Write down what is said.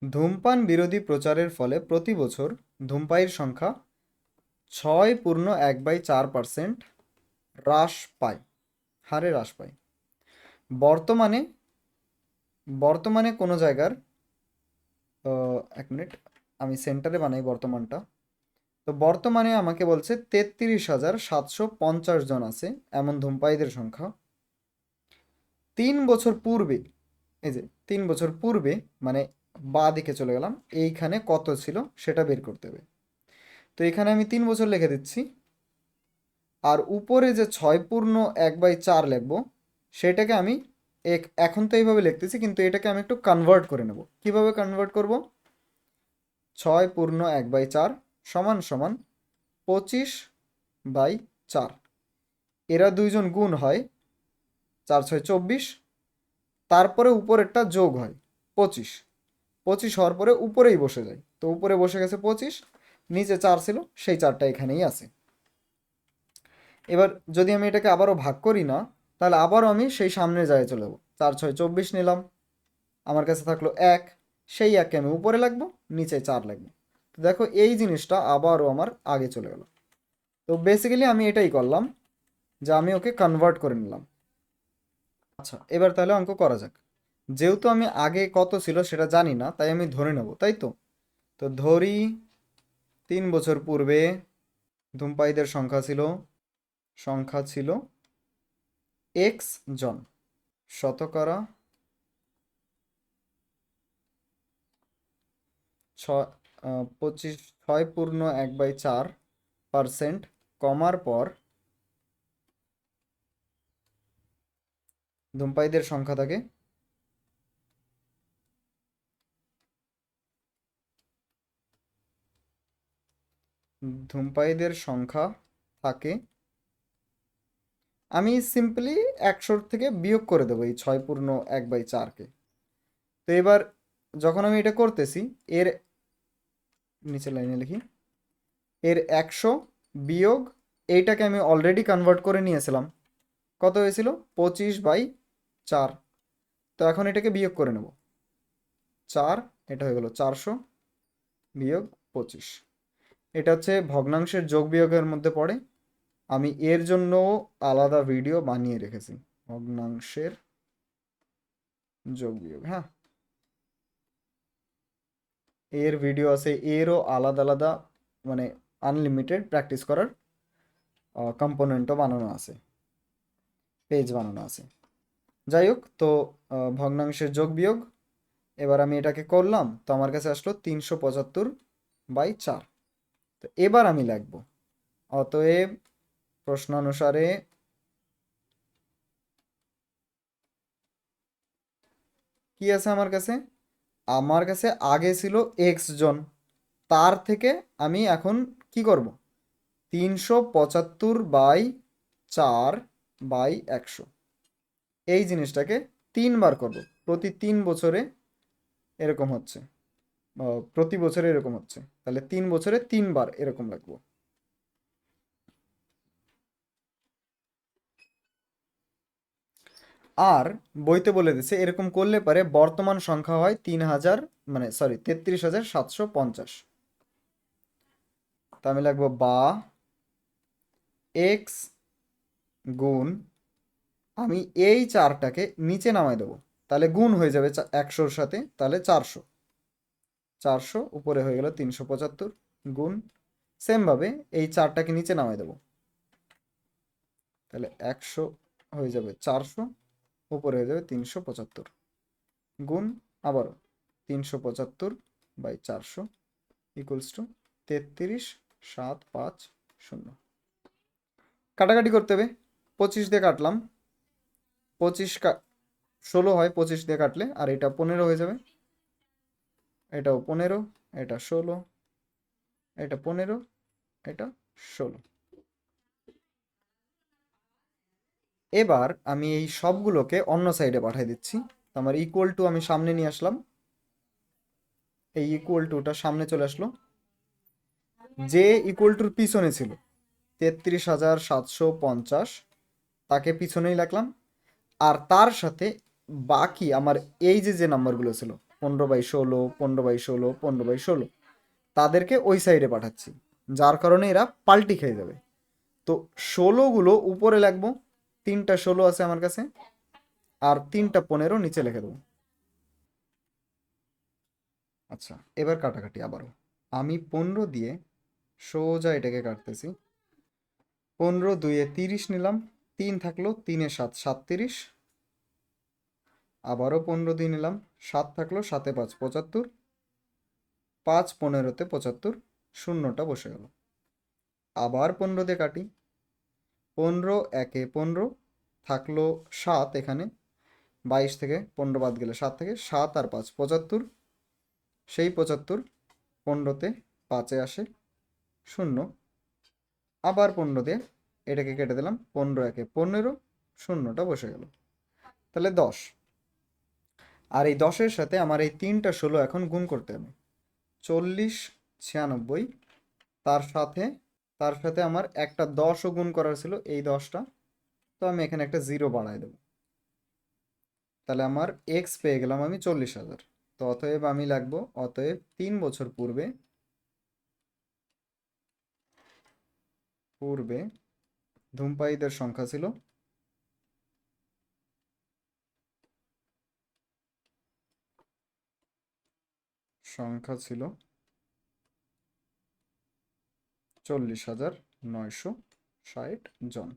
ধূমপান বিরোধী প্রচারের ফলে প্রতি বছর ধূমপায়ীর সংখ্যা 6.1/4% হ্রাস পায়, হারে হ্রাস পায়। বর্তমানে বর্তমানে কোনো জায়গার 1 মিনিট, আমি সেন্টারে বানাই বর্তমানটা। তো বর্তমানে আমাকে বলছে 33,750 জন আছে এমন ধূমপায়ীদের সংখ্যা। 3 বছর পূর্বে, এই যে 3 বছর পূর্বে, মানে বাঁ দিকে চলে গেলাম, এইখানে কত ছিল সেটা বের করতে হবে। তো এখানে আমি 3 বছর লিখে দিচ্ছি, আর উপরে যে 6.1/4 লিখবো সেটাকে আমি এখন তো এইভাবে লিখতেছি, কিন্তু এটাকে আমি একটু কনভার্ট করে নেব। কিভাবে কনভার্ট করব? 6.1/4 সমান সমান 25/4। এরা দুইজন গুণ হয়, 4 6 24। তারপরে উপরেরটা যোগ হয় 25। 25 হওয়ার পরে উপরেই বসে যায়, তো উপরে বসে গেছে 25, নিচে 4 ছিল, সেই 4টা এখানেই আছে। এবার যদি আমি এটাকে আবারও ভাগ করি না, তাহলে আবারও আমি সেই সামনে যায় চলে যাবো। 4 6 24 নিলাম, আমার কাছে থাকলো 1, সেই 1কে আমি উপরে লাগবো, নিচে 4 লাগবে। তো দেখো এই জিনিসটা আবারও আমার আগে চলে গেল। তো বেসিক্যালি আমি এটাই করলাম, যে আমি ওকে কনভার্ট করে নিলাম। আচ্ছা, এবার তাহলে অঙ্ক করা যাক। যেহেতু আমি আগে কত ছিল সেটা জানি না, তাই আমি ধরে নেব, তাই তো। তো ধরি 3 বছর পূর্বে ধূমপায়ীদের সংখ্যা ছিল এক্স জন। শতকরা 6.1/4% কমার পর ধূমপায়ীদের সংখ্যা থাকে ধূমপায়ীদের সংখ্যা থাকে আমি সিম্পলি 100 থেকে বিয়োগ করে দেবো এই 6.1/4কে। তো এবার যখন আমি এটা করতেছি, এর নিচে লাইনে লিখি, এর 100 বিয়োগ এইটাকে আমি অলরেডি কনভার্ট করে নিয়েছিলাম। কত হয়েছিল? 25/4। তো এখন এটাকে বিয়োগ করে নেব। 4, এটা হয়ে গেল 400 বিয়োগ 25। এটা হচ্ছে ভগ্নাংশের যোগ বিয়োগের মধ্যে পড়ে। আমি এর জন্য আলাদা ভিডিও বানিয়ে রেখেছি, ভগ্নাংশের যোগ বিয়োগ। হ্যাঁ, এর ভিডিও আছে, এরও আলাদা আলাদা, মানে আনলিমিটেড প্র্যাকটিস করার কম্পোনেন্টও বানানো আছে, পেজ বানানো আছে। যাই হোক, তো ভগ্নাংশের যোগ বিয়োগ, এবার আমি এটাকে করলাম, তো আমার কাছে আসলো 375/4। তো এবার আমি লিখব, অতএব প্রশ্নানুসারে কি আছে আমার কাছে আগে ছিল এক্স জন, তার থেকে আমি এখন কি করব? 375/4/100, এই জিনিসটাকে 3 বার করব। প্রতি 3 বছরে এরকম হচ্ছে, প্রতি বছরে এরকম হচ্ছে, তাহলে 3 বছরে 3 বার এরকম লাগবো। আর বইতে বলে দিছে এরকম করলে পারে বর্তমান সংখ্যা হয় 3,000, মানে সরি 33,750। তা আমি লাগবো বা এক্স গুণ, আমি এই 4টাকে নিচে নামাই দেবো, তাহলে গুণ হয়ে যাবে 100-র সাথে, তাহলে 400। 400 উপরে হয়ে গেল 375 গুণ, সেমভাবে এই 4টাকে নিচে নামাই দেবো, তাহলে 100 হয়ে যাবে 400, উপরে হয়ে যাবে 375 গুণ আবারও 375/400 ইকুয়ালস টু 33,750। কাটাকাটি করতে হবে, 25 দিয়ে কাটলাম, 25 16 হয় 25 দিয়ে কাটলে, আর এটা 15 হয়ে যাবে, এটাও 15, এটা 16, এটা 15, এটা 16। এবার আমি এই সবগুলোকে অন্য সাইডে পাঠিয়ে দিচ্ছি। তো আমার ইকুয়াল টু আমি সামনে নিয়ে আসলাম, এই ইকুয়াল টুটা সামনে চলে আসলো, যে ইকুয়াল টুর পিছনে ছিল 33,750, তাকে পিছনেই রাখলাম। আর তার সাথে বাকি আমার এই যে যে নাম্বারগুলো ছিল 15/16, 15/16, 15/16, তাদেরকে ওই সাইডে পাঠাচ্ছি, যার কারণে এরা পাল্টি খেয়ে যাবে। তো 16গুলো উপরে লিখবো, 3টা 16 আছে আমার কাছে, আর 3টা 15 নিচে লিখে দেবো। আচ্ছা, এবার কাটাকাটি আবারও। আমি 15 দিয়ে সোজা এটাকে কাটতেছি। 15 2 30 নিলাম, 3 থাকলো, 3 7 37, আবারও 15 দিয়ে নিলাম, 7 থাকলো, 7 5 75, 5 15-তে 75, শূন্যটা বসে গেল। আবার 15 দিয়ে কাটি, 15 1 15, থাকলো 7 এখানে, 22 থেকে 15 বাদ গেলে 7 থেকে, 7 আর 5 75, সেই 75 15-তে 5-এ আসে, শূন্য। আবার 15 দিয়ে এটাকে কেটে দিলাম, 15 1 15, শূন্যটা বসে গেল, তাহলে 10। আর এই 10-এর সাথে আমার এই 3টা 16 এখন গুণ করতে হবে, 40 96, তার সাথে আমার একটা 10ও গুণ করার ছিল, এই 10টা, তো আমি এখানে একটা 0 বাড়াই দেবো, তাহলে আমার এক্স পেয়ে গেলাম আমি 40,000। তো অতএব আমি লিখবো, অতএব 3 বছর পূর্বে ধূমপায়ীদের সংখ্যা ছিল 40,960 জন।